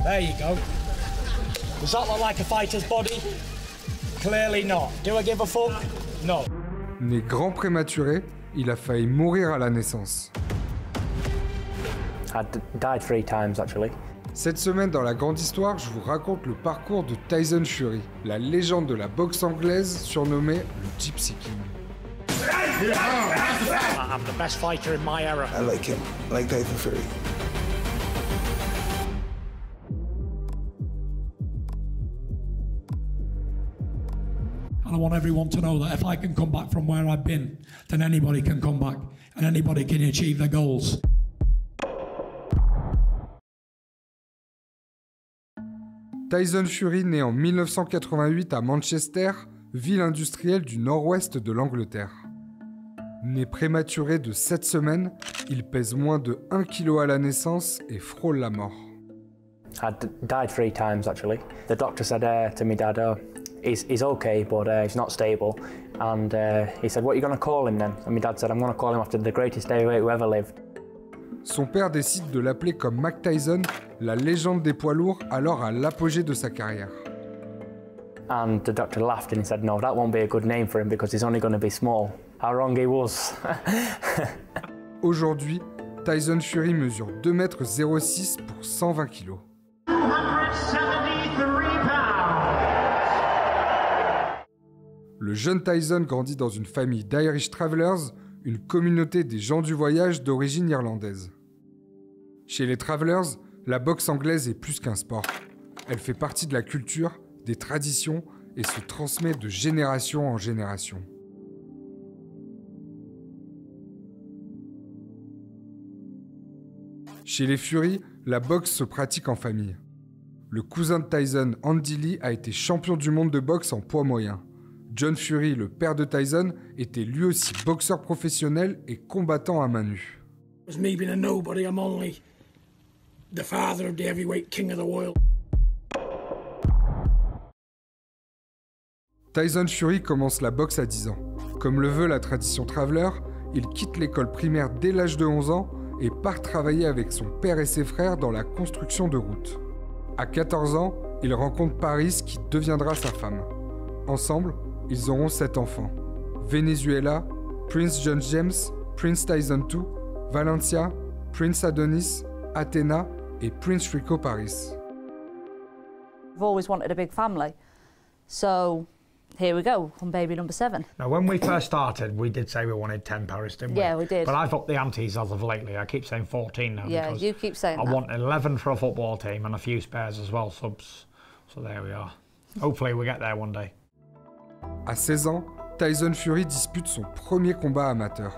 There you go. Does that look like a fighter's body? Clearly not. Do I give a fuck? No. Né grand prématuré, il a failli mourir à la naissance. I died 3 times actually. Cette semaine dans la grande histoire, je vous raconte le parcours de Tyson Fury, la légende de la boxe anglaise surnommée le Gypsy King. I'm the best fighter in my era. I like him. I like Tyson Fury. And I want everyone to know that if I can come back from where I've been, then anybody can come back and anybody can achieve their goals. Tyson Fury naît en 1988 à Manchester, ville industrielle du nord-ouest de l'Angleterre. Né prématuré de 7 semaines, il pèse moins de 1 kg à la naissance et frôle la mort. I died 3 times actually. The doctor said to me, Dad, oh, he's okay, but he's not stable. And he said, what are you going to call him then? And my dad said, I'm going to call him after the greatest heavyweight who ever lived. Son père décide de l'appeler comme Mike Tyson, la légende des poids lourds, alors à l'apogée de sa carrière. And the doctor laughed and he said, no, that won't be a good name for him because he's only going to be small. How wrong he was. Aujourd'hui, Tyson Fury mesure 2,06 m pour 120 kg. 273 pounds. Le jeune Tyson grandit dans une famille d'Irish Travellers, une communauté des gens du voyage d'origine irlandaise. Chez les Travellers, la boxe anglaise est plus qu'un sport. Elle fait partie de la culture, des traditions et se transmet de génération en génération. Chez les Fury, la boxe se pratique en famille. Le cousin de Tyson, Andy Lee, a été champion du monde de boxe en poids moyen. John Fury, le père de Tyson, était lui aussi boxeur professionnel et combattant à main nue. It was me being a nobody, I'm only the father of the heavyweight king of the world. Tyson Fury commence la boxe à 10 ans. Comme le veut la tradition Traveller, il quitte l'école primaire dès l'âge de 11 ans et part travailler avec son père et ses frères dans la construction de routes. À 14 ans, il rencontre Paris qui deviendra sa femme. Ensemble, ils auront 7 enfants. Venezuela, Prince John James, Prince Tyson II, Valencia, Prince Adonis, Athena et Prince Rico Paris. I've always wanted a big family, so here we go, on baby number 7. Now, when we first started, we did say we wanted 10 Paris, didn't we? Yeah, we did. But I've upped the antes as of lately. I keep saying 14 now. Yeah, because you keep saying I that. want 11 for a football team and a few spares as well, subs. So there we are. Hopefully we get there one day. À 16 ans, Tyson Fury dispute son premier combat amateur.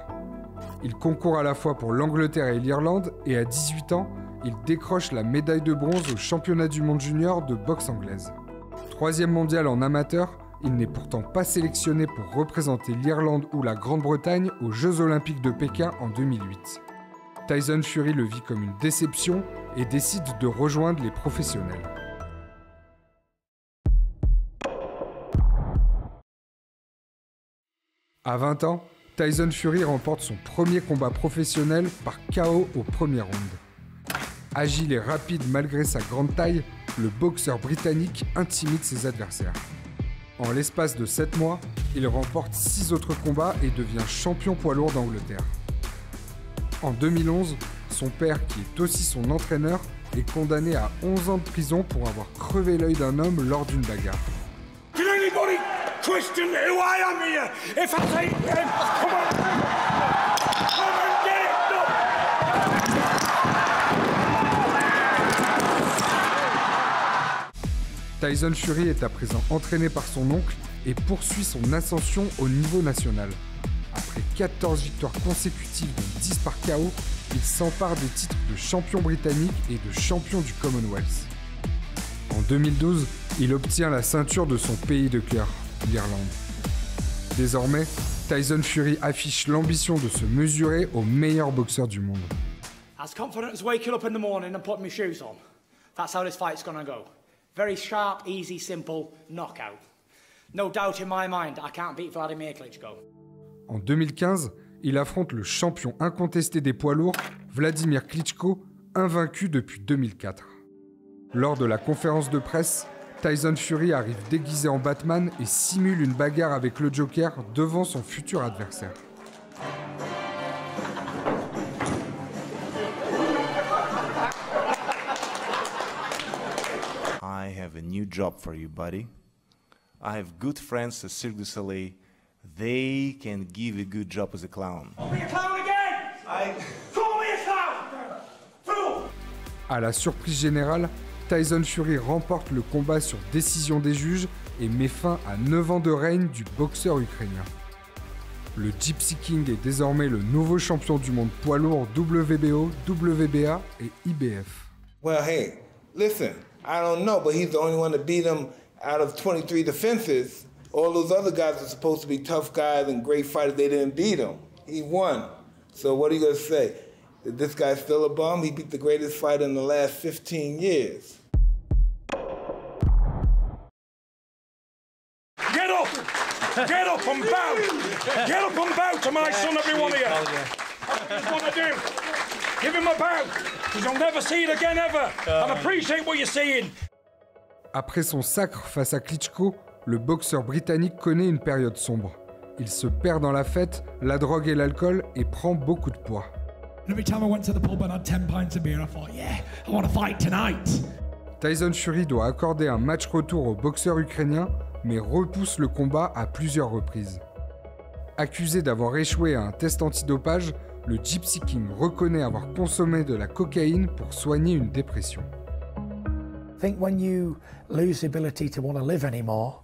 Il concourt à la fois pour l'Angleterre et l'Irlande et à 18 ans, il décroche la médaille de bronze au championnat du monde junior de boxe anglaise. 3e mondial en amateur, il n'est pourtant pas sélectionné pour représenter l'Irlande ou la Grande-Bretagne aux Jeux Olympiques de Pékin en 2008. Tyson Fury le vit comme une déception et décide de rejoindre les professionnels. À 20 ans, Tyson Fury remporte son premier combat professionnel par KO au premier round. Agile et rapide malgré sa grande taille, le boxeur britannique intimide ses adversaires. En l'espace de 7 mois, il remporte 6 autres combats et devient champion poids lourd d'Angleterre. En 2011, son père, qui est aussi son entraîneur, est condamné à 11 ans de prison pour avoir crevé l'œil d'un homme lors d'une bagarre. Can anybody question who I am here? If I say him, come on! Come and get it done! Tyson Fury est à présent entraîné par son oncle et poursuit son ascension au niveau national. Après 14 victoires consécutives dont 10 par KO, il s'empare des titres de champion britannique et de champion du Commonwealth. En 2012, il obtient la ceinture de son pays de cœur, l'Irlande. Désormais, Tyson Fury affiche l'ambition de se mesurer aux meilleurs boxeurs du monde. As confident as waking up in the morning and putting my shoes on. That's how this fight's gonna go. Very sharp, easy, simple knockout. No doubt in my mind, I can't beat Vladimir Klitschko. En 2015, il affronte le champion incontesté des poids lourds, Vladimir Klitschko, invaincu depuis 2004. Lors de la conférence de presse, Tyson Fury arrive déguisé en Batman et simule une bagarre avec le Joker devant son futur adversaire. I have a new job for you, buddy. I have good friends at Cirque du Soleil. They can give you a good job as a clown. Call me a clown again! Call me a clown! Fool! À la surprise générale, Tyson Fury remporte le combat sur décision des juges et met fin à 9 ans de règne du boxeur ukrainien. Le Gypsy King est désormais le nouveau champion du monde poids lourd WBO, WBA et IBF. Well, hey, listen, I don't know, but he's the only one to beat him out of 23 defenses. All those other guys are supposed to be tough guys and great fighters. They didn't beat him. He won. So what are you going to say? That this guy's still a bum? He beat the greatest fighter in the last 15 years. Get up! Get up and bow! Get up and bow to my son, every one of you! That's what I do. Give him a bow, because you'll never see it again ever. And appreciate what you're seeing. Après son sacre face à Klitschko, le boxeur britannique connaît une période sombre. Il se perd dans la fête, la drogue et l'alcool et prend beaucoup de poids. Every time I went to the pub and had 10 pints of beer, I thought, yeah, I want to fight tonight. Tyson Fury doit accorder un match retour au boxeur ukrainien, mais repousse le combat à plusieurs reprises. Accusé d'avoir échoué à un test antidopage, le Gypsy King reconnaît avoir consommé de la cocaïne pour soigner une dépression. I think when you lose the ability to want to live anymore,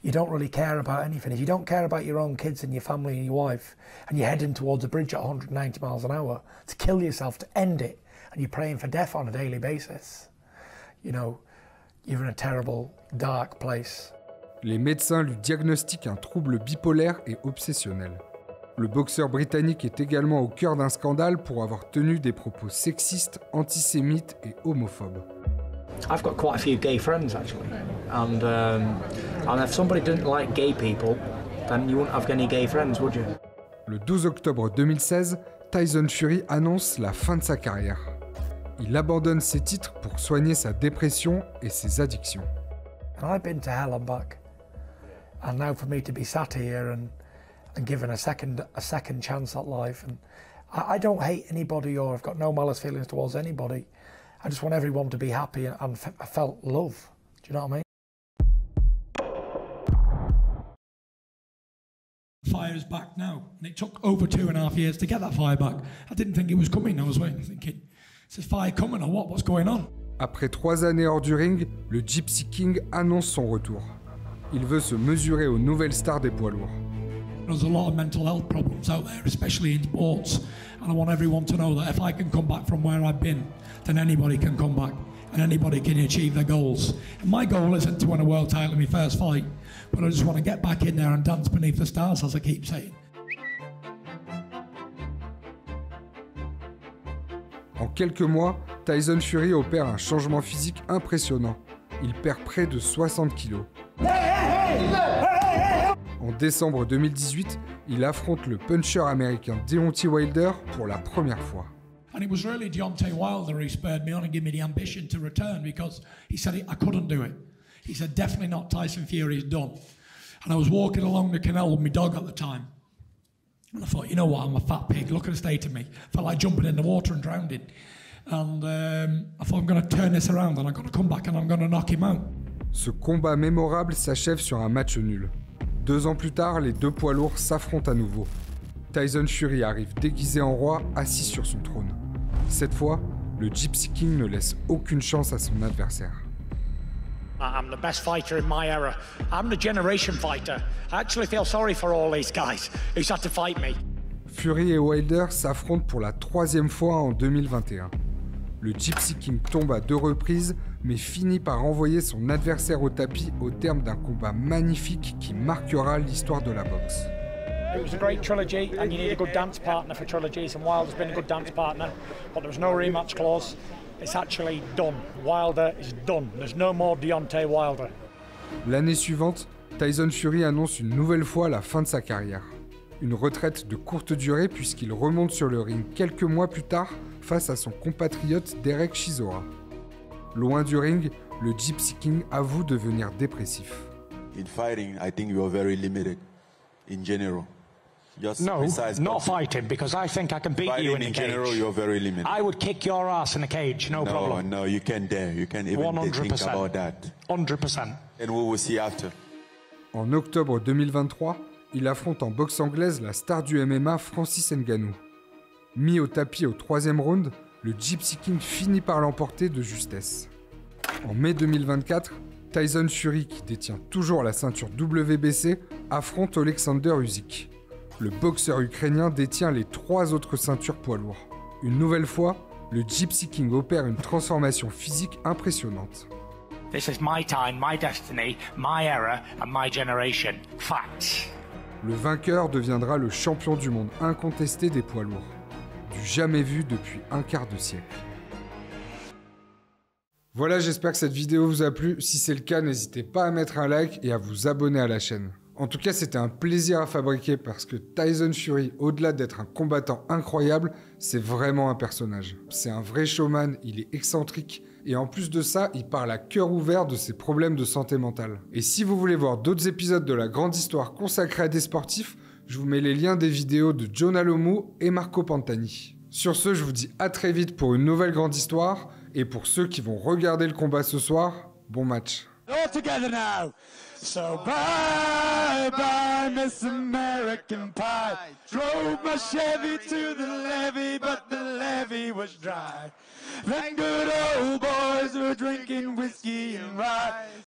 you don't really care about anything. If you don't care about your own kids and your family and your wife, and you're heading towards a bridge at 190 miles an hour to kill yourself, to end it, and you're praying for death on a daily basis, you know, you're in a terrible, dark place. Les médecins lui diagnostiquent un trouble bipolaire et obsessionnel. Le boxeur britannique est également au cœur d'un scandale pour avoir tenu des propos sexistes, antisémites et homophobes. I've got quite a few gay friends actually, and if somebody didn't like gay people, then you wouldn't have any gay friends, would you? Le 12 octobre 2016, Tyson Fury annonce la fin de sa carrière. Il abandonne ses titres pour soigner sa dépression et ses addictions. And I've been to hell and back, and now for me to be sat here and given a second chance at life, and I don't hate anybody or I've got no malice feelings towards anybody. I just want everyone to be happy and I felt love. Do you know what I mean? Fire is back now, and it took over 2.5 years to get that fire back. I didn't think it was coming. I was waiting, thinking, is this fire coming or what? What's going on? Après 3 années hors du ring, le Gypsy King annonce son retour. Il veut se mesurer aux nouvelles stars des poids lourds. There's a lot of mental health problems out there, especially in sports, and I want everyone to know that if I can come back from where I've been, then anybody can come back and anybody can achieve their goals. And my goal isn't to win a world title in my first fight, but I just want to get back in there and dance beneath the stars, as I keep saying. En quelques mois, Tyson Fury opère un changement physique impressionnant. Il perd près de 60 kilos. En décembre 2018, il affronte le puncher américain Deontay Wilder pour la première fois. And it was really Deontay Wilder who spurred me on and gave me the ambition to return, because he said I couldn't do it. He said, definitely not Tyson Fury's done. And I was walking along the canal with my dog at the time. And I thought, you know what, I'm a fat pig, look at the state of me. Felt like jumping in the water and drowning. And I thought, I'm going to turn this around and I'm going to come back and I'm going to knock him out. Ce combat mémorable s'achève sur un match nul. 2 ans plus tard, les deux poids lourds s'affrontent à nouveau. Tyson Fury arrive déguisé en roi, assis sur son trône. Cette fois, le Gypsy King ne laisse aucune chance à son adversaire. I'm the best fighter in my era. I'm the generation fighter. I actually feel sorry for all these guys who's had to fight me. Fury et Wilder s'affrontent pour la 3e fois en 2021. Le Gypsy King tombe à 2 reprises, mais finit par renvoyer son adversaire au tapis au terme d'un combat magnifique qui marquera l'histoire de la boxe. It was a great trilogy, and you need a good dance partner for trilogies, and Wilder's been a good dance partner, but there was no rematch clause. It's actually done. Wilder is done. There's no more Deontay Wilder. L'année suivante, Tyson Fury annonce une nouvelle fois la fin de sa carrière. Une retraite de courte durée puisqu'il remonte sur le ring quelques mois plus tard face à son compatriote Derek Chisora. Loin du ring, le Gypsy King avoue devenir dépressif. In fighting, I think you are very limited in general. Just no, besides not boxing. fighting, because I think I can beat you in a in cage. general, you're very limited. I would kick your ass in a cage, no problem. No, you can't dare. You can't even 100%. think about that. 100%. And we will see after. En octobre 2023, il affronte en boxe anglaise la star du MMA Francis Ngannou. Mis au tapis au 3e round, le Gypsy King finit par l'emporter de justesse. En mai 2024, Tyson Fury, qui détient toujours la ceinture WBC, affronte Alexander Usyk. Le boxeur ukrainien détient les 3 autres ceintures poids lourds. Une nouvelle fois, le Gypsy King opère une transformation physique impressionnante. This is my time, my destiny, my era and my generation. Facts. Le vainqueur deviendra le champion du monde incontesté des poids lourds. Du jamais vu depuis un quart de siècle. Voilà, j'espère que cette vidéo vous a plu. Si c'est le cas, n'hésitez pas à mettre un like et à vous abonner à la chaîne. En tout cas, c'était un plaisir à fabriquer parce que Tyson Fury, au-delà d'être un combattant incroyable, c'est vraiment un personnage. C'est un vrai showman, il est excentrique et en plus de ça, il parle à cœur ouvert de ses problèmes de santé mentale. Et si vous voulez voir d'autres épisodes de la grande histoire consacrée à des sportifs, je vous mets les liens des vidéos de Jonah Lomu et Marco Pantani. Sur ce, je vous dis à très vite pour une nouvelle grande histoire et pour ceux qui vont regarder le combat ce soir, bon match. All together now. So bye bye, Miss American Pie. Drove my Chevy to the levee, but the levee was dry. Then good old boys were drinking whiskey and rye.